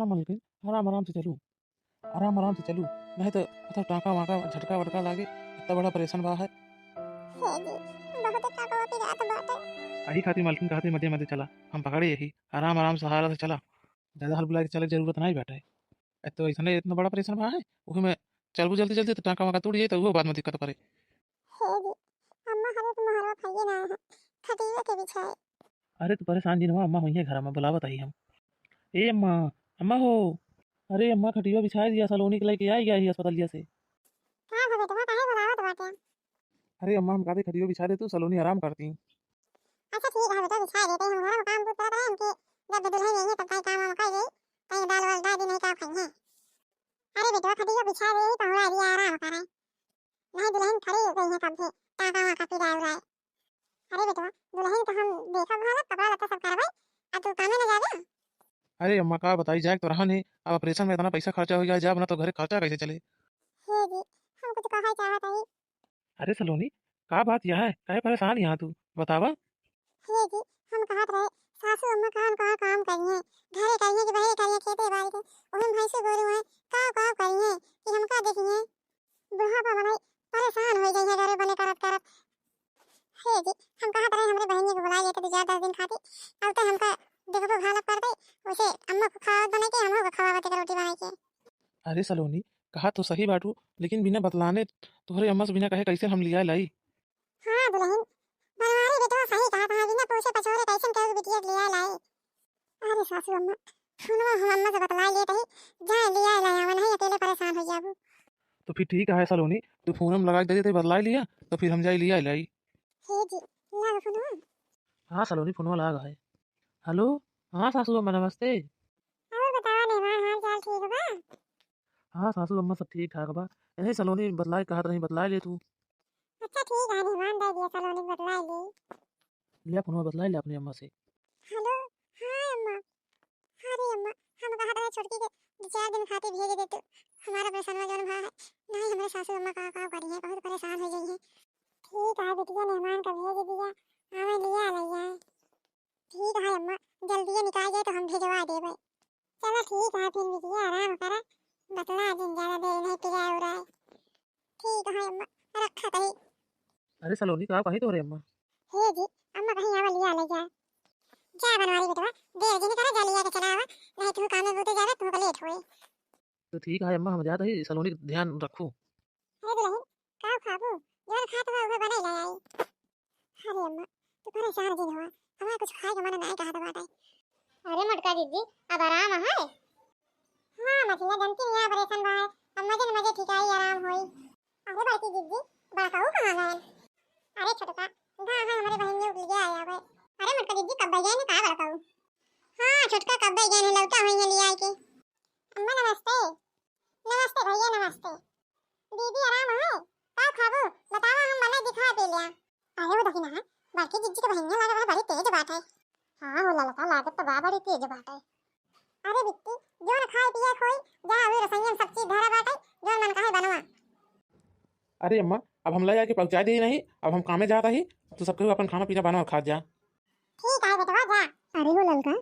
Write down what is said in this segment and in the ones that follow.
हाँ मलकिन, आराम आराम से चलू, आराम आराम से चलू, नहीं तो मतलब टाँका वाँका झटका वटका लागे, इतना बड़ा परेशान बा है। हे जी बहुत टाका वापी रात बाटे। अही खातिर मालकिन कहते मध्य मध्य चला, हम पकड़े यही आराम आराम सहारा से चला, ज़्यादा हल बुला के चले के जरूरत नहीं बाटे। तो ऐसा इतना बड़ा परेशान बा है, वही में चलबू जल्दी जल्दी तो टाँका वाँका टूट जाई तो वो बाद में दिक्कत करे। हे जी अम्मा हरे तो महरवा खाइए ना है खटिया के बिछाए। अरे तू परेशान जी अम्मा हुई है घर में बुलावत आई हम। ए अम्मा, अम्मा हो, अरे अम्मा खटिया बिछा दिया सलोनी के लेके आई गया ही अस्पतालिया से। हां हो बेटा काहे बुलावत बाटे। अरे अम्मा हम कहते खटिया बिछा दे तू सलोनी आराम करती। अच्छा ठीक है बेटा बिछा देते हम घर में काम तो करत रहे हमके जब दुल्हन नहीं है तब कहीं काम वाम कर गई कहीं दाल वाल दादी नहीं का खाई है। अरे बेटा खटिया बिछा दे तो हमरा दिया आराम करे नहीं दुल्हन खड़ी हो गई है कब से टाका वाका पिरा रहा है। अरे बेटा दुल्हन तो हम देखब भाला कपड़ा लत्ता सब करबै अब तू कामे न जाबे। अरे अम्मा का बताई जाए तो रहा नहीं, अब ऑपरेशन में इतना पैसा खर्चा हो गया, जा बना तो घरे खर्चा कैसे चले। हे जी हम कुछ कहा चाहत है। अरे सलोनी, का बात यह है, काहे परेशान यहाँ तू बतावा। हे जी हम कहत रहे सासू अम्मा कौन कौन काम करिए घरे करिए कि बहरे करिए खेते बाड़ी के ओहम भैंसु गोरू है का करिए कि हमका देखिए बुढ़ापा बनाई परेशान हो गई है घरे बने करत करत। हे जी हम कहत रहे हमरे बहनी को बुलाई लेते 2-10 दिन खातिर अब तो हमका देखो भाला कर दे उसे अम्मा को खावा बना के हमको खवावत के रोटी बना के। अरे सलोनी, कहा तो सही बाटू, लेकिन बिना बतलाने तुम्हारे अम्मा से बिना कहे कैसे हम लिया लाई। हां दुल्हन बनवारी बेटा सही कहा था बिना पूछे पछोरे कैसे कहो बिटिया लिया लाए। अरे सासू अम्मा सुनो हम अम्मा से बतला लेते ही जाए लिया लाया नहीं अकेले परेशान हो जाबू। तो फिर ठीक है सलोनी, तू फोन में लगा के दे देते बतला लिया तो फिर हम जाए लिया लाई। हे जी लाओ सुनो। हाँ सलोनी फोन लगा है। हेलो, हाँ सासू अम्मा नमस्ते। और बताओ मेहमान हाल चाल ठीक बा। हाँ सासू अम्मा सब ठीक ठाक बा, यही सलोनी बतलाए कहत रही बतला ले तू। अच्छा ठीक है मेहमान दे दिया सलोनी बतला ली। लिया फोन बतला ले अपनी अम्मा से। हेलो हाय अम्मा। अरे अम्मा हम कहा था छोटकी के 2-4 दिन खातिर भेज दे तू हमारा परेशान में जोन भा है नहीं हमारे सासू अम्मा का करी है बहुत परेशान हो गई है। ठीक है बिटिया मेहमान का भेज दिया हमें लिया लैया है। ठीक है अम्मा जल्दी निकाल जाए तो हम भेजवा देबे। चलो ठीक है फिर बिटिया आराम करा बतला दिन ज्यादा देर नहीं पिया हो रहा है। ठीक है अम्मा रखा तही। अरे सलोनी का कहीं तो रे अम्मा। हे जी अम्मा कहीं आवा लिया ले जा जा बनवारी बेटवा देर दिन करा जा लिया के चला आवा नहीं तू काम में बोते जावे तू लेट होए। तो ठीक है अम्मा, हम जाते ही सलोनी का ध्यान रखू। अरे दुल्हन का खाबू जोन खात हुआ उहे बने ले आई। अरे अम्मा तू परेशान दिन हुआ हमारा कुछ खाए के मन नहीं कहा था बात। अरे मटका दीदी अब आराम है। हां मछलियां जनती नहीं ऑपरेशन बा है अब मजे मजे ठिकाई आराम होई। अरे बड़की दीदी बड़काऊ कहां गए। अरे छोटका गा है हमारे बहन ने ले आया है। अरे मटका दीदी कब गए ने का बड़काऊ। हां छोटका कब गए ने लौटा हुई है ले आई के। अम्मा नमस्ते। नमस्ते भैया नमस्ते। दीदी आराम है का खाबू बतावा हम बना दिखा पे लिया। अरे वो देखी ना बाकी जीजी के बहन ने लगा बड़ी तेज बात है। हां वो ललका लागत तो बड़ी तेज बात है। अरे बिट्टी जो न खाए पिए खोई जा अभी रसोई सब चीज धरा बाटे जो मन कहे बनवा। अरे अम्मा, अब हम ले जाके पहुँचा दी नहीं, अब हम कामे जाता ही, तो सबके अपन खाना पीना बना खा जा। ठीक है बेटा जा। अरे वो ललका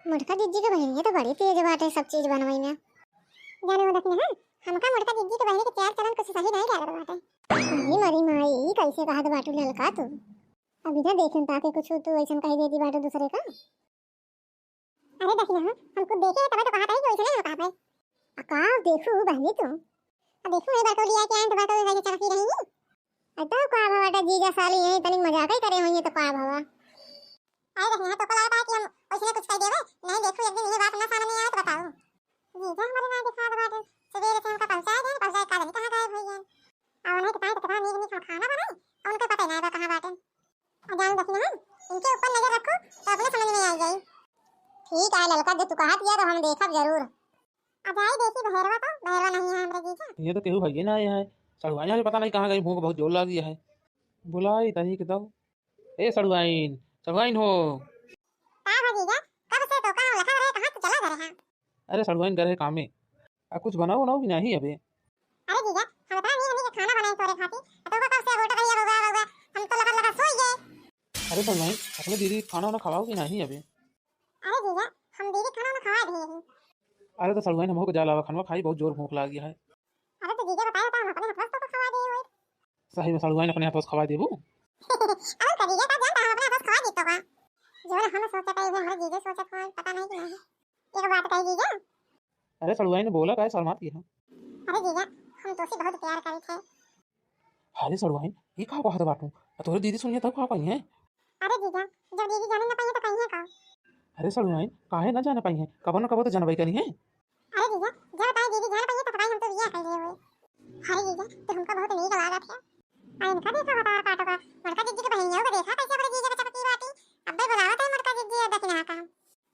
मुर्गा जीजी के बहन है तो बड़ी तेज बात है सब चीज बनवाई में। जाने वो देखने हां हमका मुर्गा जीजी के बहन के चार चलन कुछ सही नहीं लग रहा बाटे। अरे मरी माई कैसे कहा बाटू ललका तू अभी ना देखन ताके कुछ तू ऐसन कह दे दी बाटू दूसरे का। अरे देखिए हां हमको देखे तब तो कहा था कि ऐसे नहीं कहा भाई। अका देखो बहनी तू अब देखो ये बाटो लिया के आंट बाटो ऐसे चलती रहेंगी। अतो का बाटा जीजा साली यही तनिक मजाक ही करे होंगे तो का भावा। अरे देखिए तो कल आता कि हम ऐसे कुछ कह देवे नहीं देखो एक दिन ये बात ना सामने आए तो बताओ। जीजा हमारे ना दिखा दो बाटे सवेरे से हमका पहुंचाए का नहीं कहां गए भैया और नहीं तो पाए तो पता नहीं नहीं खाना बनाए और उनको पता नहीं बा कहां बाटे। और जान देखिए हां इनके ऊपर नजर रखो तो अपने समझ में आ जाए। ठीक है ललका जो तू कहा दिया तो हम देखब जरूर। अब आई देखी बहरवा तो बहरवा नहीं है हमरे जीजा। ये तो केहू भैया ना आया है, सड़ुआइन अभी पता नहीं कहाँ गई, भूख बहुत जोर लगी है। बुलाई तनी के दो, ए सड़ुआइन, सड़ुआइन हो। का भजीजा कब से तो काम लखा रहे कहां से चला गए हैं। अरे सड़ुआइन गए कामे, कुछ बनाओ बनाओ कि नहीं अबे। अरे जीजा हम बता नहीं हमें खाना बनाए तोरे खाती तो कब से गोटा भैया होगा हम तो लगा सोई गए। अरे सड़ुआइन अपने दीदी खाना वाना खवाओ कि नहीं अबे। अरे जीजा हम दीदी खाना ना खवा दिए हैं। अरे तो सड़ुआइन हमको जाला खनवा खाई बहुत जोर भूख लागी है। अरे तो जीजा बताया था हम अपने हाथों से खवा दिए हुए। सही में सड़ुआइन अपने हाथों से खवा देबू। अब का जीजा का जानता हम अपने हाथों से खवा देतो का। जो ना हम सोचा था ये हमारे जीजा सोचा था पता नहीं कि नहीं। एक बात कही जीजा। अरे सड़ुआइन बोला काहे शर्माती है। अरे जीजा हम तो से बहुत प्यार करे थे। अरे सड़ुआइन ये का कहत बाटू तोरे दीदी सुनिए तब का कही है। अरे जीजा जब दीदी जाने न पाई तो कहीं है का। अरे सड़ुआइन काहे ना जाने पाई है कब न कब तो जानबई करी है। अरे जीजा जब ताई दीदी जान पाई तो पता ही हम तो बियाह कर लिए हुए। अरे जीजा तो हमका बहुत नीक लगा था। आई इनका देखा बता काटो का मरका जीजी के बहनियों को देखा कैसे बड़े जीजा के चपकी बाटी। अब्बे बुलावत है मरका जीजी दक्षिणा का।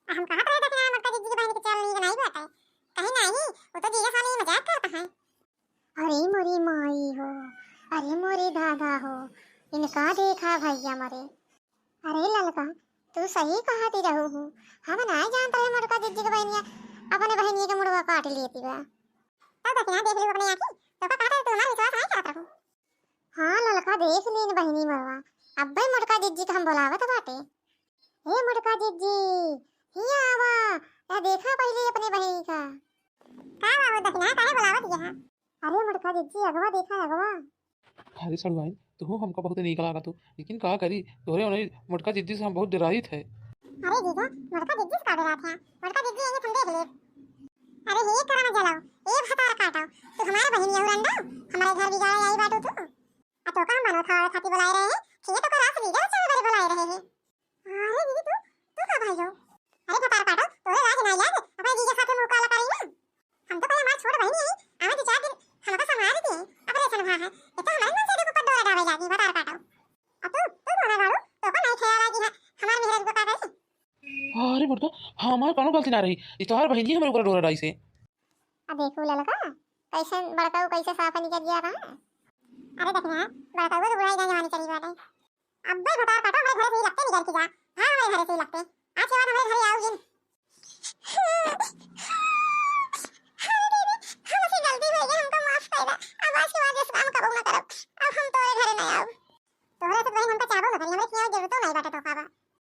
हम कहा था दक्षिणा मरका जीजी की बहन के चल नहीं नहीं बात है। कहीं नहीं वो तो जीजा साली मजाक करता है। अरे मोरी माई हो अरे मोरे दादा हो इनका देखा भैया मरे। अरे ललका तू सही कहती रहू हूँ हम ना जानते हैं मरका जीजी के बहनिया अपने बहनिया के मुड़वा काट लेती बा। तब दक्षिणा देख ली अपने आंखी तो का कहता तुम्हारा विश्वास नहीं करता हूँ। हाँ ललका देख लीन बहनी मरवा अब्बे मुड़का जीजी का हम बुलावत बाटे। हे मुड़का जीजी हिया आवा या देखा पहले अपने बहनी का बाबू दक्षिणा काहे बुलावत यहाँ। अरे मुड़का जीजी अगवा देखा अगवा। अरे सड़ुआइन तू हमको बहुत नीक लागा तू लेकिन का करी तोरे उन्हें मोटका जिद्दी से हम बहुत डराई थे। अरे जीजा मुड़का जीजी से का डरा था मुड़का जीजी ये तुम देख ले। अरे हे करा मत जलाओ ए भतार काटाओ तू हमारे बहनी उरंडा हमारे घर बिगाड़ा आई बाटू तू आ तो काम बनो था और खाती बुलाए रहे हैं ठीक तो रात बीजा बच्चे बड़े बुलाए रहे हैं। अरे दीदी तू का भाई जो अरे भतार काटो तोरे राज ना याद अपने जीजा साथे मुंह काला करी ना हम तो कहे हमार छोड़ बहनी है आवे तो 4 दिन हमका संभाल दे ऑपरेशन हुआ है ये तो हमारे मन से देखो पर डोरा डावे जागी भतार काटो अब तू रोना गाड़ो तो को नहीं ख्याल आगी हमार मेहर को का करे। अरे मोटका हमार कोनो गलती ना रही ये तोहार बहन ही हमारे ऊपर डोरा डाई से। अब देखो ललका कैसे बड़काऊ कैसे साफ निकल गया रहा। अरे देखना बड़काऊ तो बुढ़ाई जवानी चली बाटे। अब भाई भतार काटो हमारे घर से ही लगते निकल के जा हाँ हमारे घर से ही लगते।